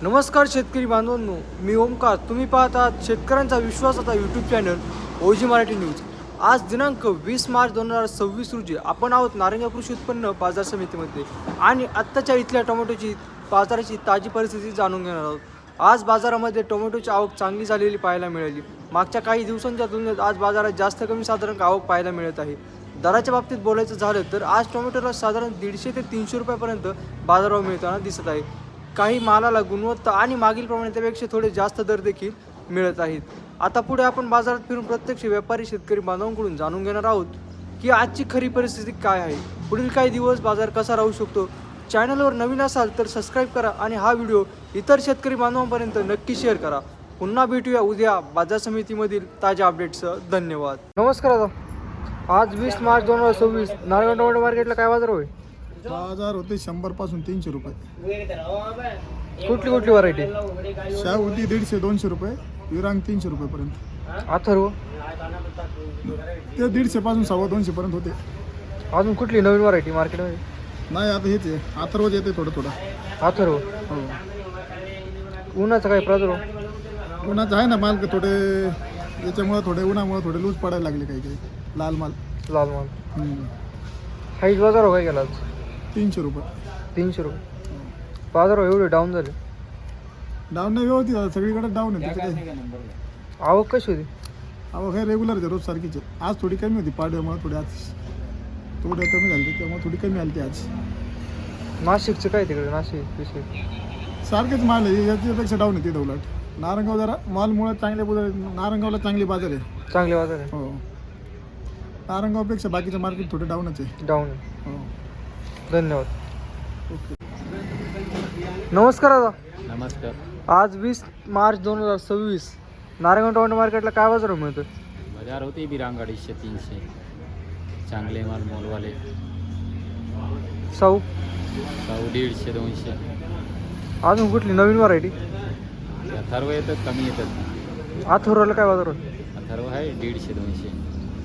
नमस्कार शेतकरी बांधवांनो, मी ओमकार. तुम्ही पाहत आहात शेतकऱ्यांचा विश्वासाचा यूट्यूब चॅनल ओजी मराठी न्यूज. आज दिनांक 20 मार्च 2026 रोजी आपण आहोत नारंगा कृषी उत्पन्न बाजार समितीमध्ये आणि आत्ताच्या इथल्या टोमॅटोची बाजाराची ताजी परिस्थिती जाणून घेणार आहोत. आज बाजारामध्ये टोमॅटोची आवक चांगली झालेली पाहायला मिळाली. मागच्या काही दिवसांच्या तुलनेत आज बाजारात जास्त कमी साधारण आवक पाहायला मिळत आहे. दराच्या बाबतीत बोलायचं झालं तर आज टोमॅटोला साधारण 150 ते 300 रुपयापर्यंत बाजारभाव मिळताना दिसत आहे. काही मालाला गुणवत्ता आणि मागील प्रमाणे त्यापेक्षा थोडे जास्त दर देखील मिळत आहेत. आता पुढे आपण बाजारात फिरून प्रत्यक्ष व्यापारी शेतकरी बांधवांकडून जाणून घेणार आहोत की आजची खरी परिस्थिती काय आहे. पुढील काही दिवस बाजार कसा राहू शकतो. चॅनलवर नवीन असाल तर सबस्क्राईब करा आणि हा व्हिडिओ इतर शेतकरी बांधवांपर्यंत नक्की शेअर करा. पुन्हा भेटूया उद्या बाजार समितीमधील ताज्या अपडेट्ससह. धन्यवाद. नमस्कार दादा. आज 20 मार्च 2026 नारायण टोमॅटो मार्केटला काय बाजार होईल? बाजार होते 100 पासून 300 रुपये. कुठली कुठली व्हरायटी? शाह होती 150 200 रुपये, विरांग 300 रुपयेपर्यंत. अथर्व ते 150 पासून 250 पर्यंत होते. अजून कुठली नवीन व्हरायटी मार्केटमध्ये? नाही आता हेच आहे, अथर्वच येते थोडं थोडं. अथर्व. हो, उन्हाचा काही प्रादुर्भाव? उन्हाचं आहे ना माल का थोडे, याच्यामुळे थोडे उन्हामुळे थोडे लूज पडायला लागले काही काही लाल माल. लाल माल. हाईट बाजार काय गेला आज? 300 रुपये. 300 रुपये. बाजार एवढे डाऊन झाले? डाऊन नाही, व्यवस्थित आता सगळीकडे डाऊन आहे. त्याचं काही आवक कशी होती? अहो काय रेग्युलर आहे, रोज सारखीच आहे. आज थोडी कमी होती पाडव्यामुळे, थोडी आज थोडे कमी झाली, त्यामुळे थोडी कमी आली ती आज. नाशिकचं काय तिकडे? नाशिक विषय सारखेच माल आहे, याच्यापेक्षा डाऊन आहे तिथं उलट. नारंगाव जरा मालमुळे नारंगावला चांगली बाजार आहे. चांगले बाजार आहे. हो, नारंगावपेक्षा बाकीचं मार्केट थोडे डाऊनच आहे. डाऊन आहे. हो. धन्यवाद. नमस्कार दादा. नमस्कार. आज 20 मार्च 2026 नारायण टोमॅटो मार्केटला काय बाजार मिळतो? बाजार होते बिरांग 250-300. चांगले माल मोलवाले. साऊ? साऊ 150-200. अजून कुठली नवीन व्हरायटी? अथर्व येतात, कमी येतात. अथर्वला काय बाजार होतो? अथर्व आहे 150-200.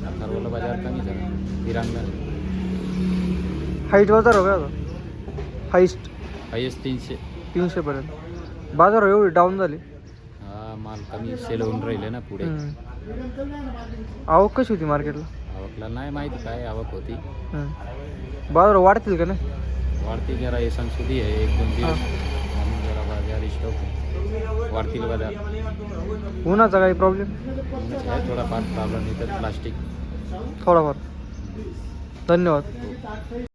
अथर्वला बाजार कमी झाला. बिरांगला हाईट बाजार हो का आता? हायस्ट 300. 300 पर्यंत. बाजार एवढी डाऊन झाली. हा, माल कमी सेल होऊन राहिले ना पुढे. आवक कशी होती मार्केटला? आवकला नाही माहिती काय आवक होती. बाजार वाढतील का नाही? वाढती जरा हे संसुदी आहे 1-2 दिवस म्हणून जरा बाजार स्टॉक वाढतील बाजार. उन्हाचा काही प्रॉब्लेम? आहे थोडाफार प्रॉब्लेम येतात, प्लास्टिक थोडाफार. धन्यवाद.